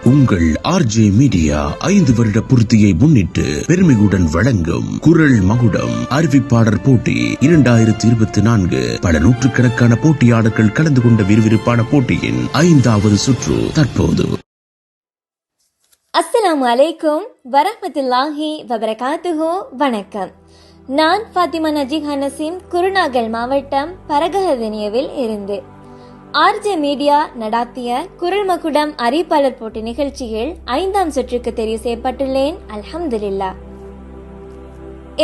உங்கள் RJ media 5 வருட பூர்த்தியை முன்னிட்டு பெருமையுடன் வழங்கும் குரல் மகுடம் அறிவிப்பாளர் போட்டி 2024. பல நூற்றுக்கணக்கான போட்டியாளர்கள் கலந்து கொண்ட விறுவிறுப்பான போட்டியின் 5வது சுற்று தற்போது. அஸ்ஸலாமு அலைக்கும் வரஹ்மத்துல்லாஹி வபரகாத்துஹு. வணக்கம். நான் ஃபாத்திமா நஜீஹா நசீம், குருநாகல் மாவட்டம் பரகஹதனியவில் இருந்து. ஆர்ஜே மீடியா நடாத்திய குரல் மகுடம் அறிவிப்பாளர் போட்டி நிகழ்ச்சியில் 5ஆம் சுற்றுக்கு தெரிவு செய்யப்பட்டுள்ளேன். அல்ஹம்துலில்லாஹ்.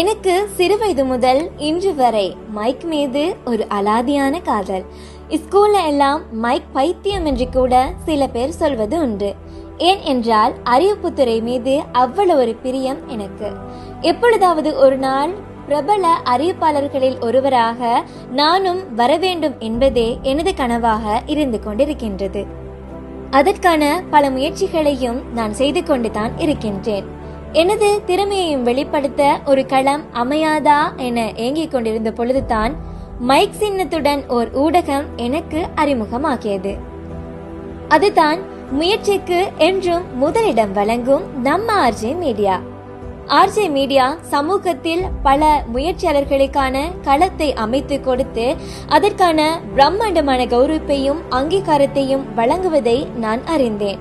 எனக்கு சிறுவயது முதல் இன்று வரை மைக் மீது ஒரு அலாதியான காதல். ஸ்கூல்ல எல்லாம் மைக் பைத்தியம் என்று கூட சில பேர் சொல்வது உண்டு. ஏன் என்றால் அறிவிப்புத்துறை மீது அவ்வளவு ஒரு பிரியம் எனக்கு. எப்பொழுதாவது ஒரு நாள் பிரபல அறிவிப்பாளர்களில் ஒருவராக நானும் வரவேண்டும் என்பதே எனது கனவாக இருந்து கொண்டிருக்கின்றது. அதற்கான பல முயற்சிகளையும் நான் செய்து கொண்டுதான் இருக்கின்றேன். எனது திறமையையும் வெளிப்படுத்த ஒரு களம் அமையாதா என ஏங்கிக் கொண்டிருந்த பொழுதுதான் மைக் சின்னத்துடன் ஓர் ஊடகம் எனக்கு அறிமுகமாகியது. அதுதான் முயற்சிக்கு என்றும் முதலிடம் வழங்கும் நம்ம ஆர்ஜே மீடியா. ஆர்ஜே மீடியா சமூகத்தில் பல முயற்சியாளர்களுக்கான களத்தை அமைத்து கொடுத்து அதற்கான பிரம்மாண்டமான கௌரவத்தையும் அங்கீகாரத்தையும் வழங்குவதை நான் அறிந்தேன்.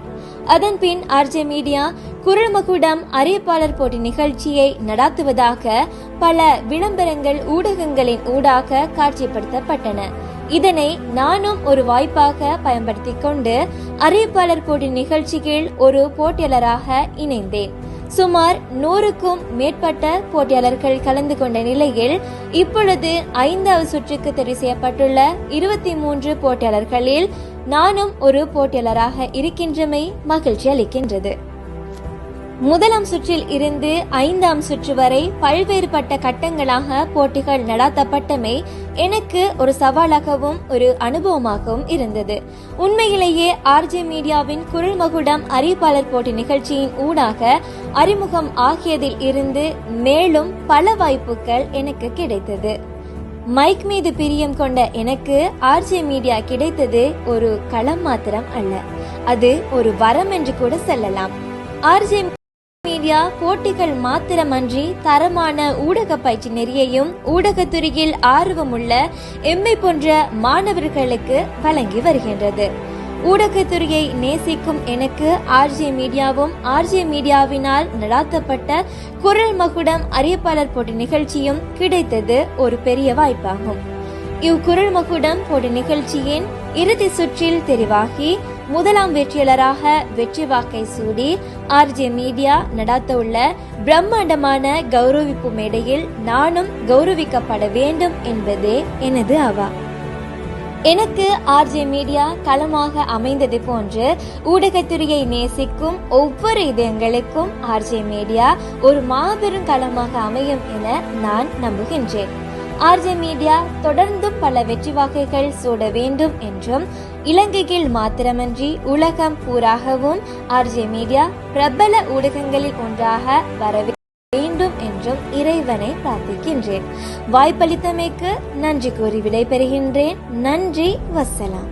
அதன் பின் ஆர்ஜே மீடியா குரல் மகுடம் அறிவிப்பாளர் போட்டி நிகழ்ச்சியை நடாத்துவதாக பல விளம்பரங்கள் ஊடகங்களின் ஊடாக காட்சிப்படுத்தப்பட்டன. இதனை நானும் ஒரு வாய்ப்பாக பயன்படுத்திக் கொண்டு அறிவிப்பாளர் போட்டி நிகழ்ச்சியில் ஒரு போட்டியாளராக இணைந்தேன். சுமார் 100க்கும் மேற்பட்ட போட்டியாளர்கள் கலந்து கொண்ட நிலையில் இப்பொழுது 5வது சுற்றுக்கு தெரிவு செய்யப்பட்டுள்ள 23 போட்டியாளர்களில் நானும் ஒரு போட்டியாளராக இருக்கின்றமை மகிழ்ச்சி அளிக்கின்றது. முதலாம் சுற்றில் இருந்து 5ஆம் சுற்று வரை பல்வேறுபட்ட கட்டங்களாக போட்டிகள் நடாத்தப்பட்டமை எனக்கு ஒரு சவாலாகவும் ஒரு அனுபவமாகவும் இருந்தது. உண்மையிலேயே ஆர்ஜே மீடியாவின் குரல் மகுடம் அறிவிப்பாளர் போட்டி நிகழ்ச்சியின் ஊடாக அறிமுகம் ஆகியதில் இருந்து மேலும் பல வாய்ப்புகள் எனக்கு கிடைத்தது. மைக் மீது பிரியம் கொண்ட எனக்கு ஆர்ஜே மீடியா கிடைத்தது ஒரு களம் மாத்திரம் அல்ல, அது ஒரு வரம் என்று கூட சொல்லலாம். ஆர்ஜே மீடியா போட்டிகள் மாத்திரமன்றி தரமான ஊடக பயிற்சி நெறியையும் ஊடகத்துறையில் ஆர்வமுள்ள எம்மை போன்ற மாணவர்களுக்கு வழங்கி வருகின்றது. ஊடகத்துறையை நேசிக்கும் எனக்கு ஆர்ஜே மீடியாவும் ஆர்ஜே மீடியாவினால் நடாத்தப்பட்ட குரல் மகுடம் அறிவிப்பாளர் போட்டி நிகழ்ச்சியும் கிடைத்தது ஒரு பெரிய வாய்ப்பாகும். இவ்குரல் மகுடம் போட்டி நிகழ்ச்சியின் இறுதி சுற்றில் தெரிவாகி முதலாம் வெற்றியாளராக வெற்றி வாக்கை சூடி ஆர்ஜே மீடியா நடாத்த உள்ள பிரம்மாண்டமான கௌரவிப்பு மேடையில் நானும் கௌரவிக்கப்பட வேண்டும் என்பதே எனது அவா. எனக்கு ஆர்ஜே மீடியா களமாக அமைந்தது போன்று ஊடகத்துறையை நேசிக்கும் ஒவ்வொரு இதயங்களுக்கும் ஆர்ஜே மீடியா ஒரு மாபெரும் களமாக அமையும் என நான் நம்புகின்றேன். ஆர்ஜே மீடியா தொடர்ந்தும் பல வெற்றி வாக்குகள் சூட வேண்டும் என்றும் இலங்கையில் மாத்திரமன்றி உலகம் பூராகவும் ஆர்ஜே மீடியா பிரபல ஊடகங்களில் ஒன்றாக வர வேண்டும் என்றும் இறைவனை பிரார்த்திக்கின்றேன். வாய்ப்பளித்தமைக்கு நன்றி கூறி விடைபெறுகின்றேன். நன்றி, வஸ்ஸலாம்.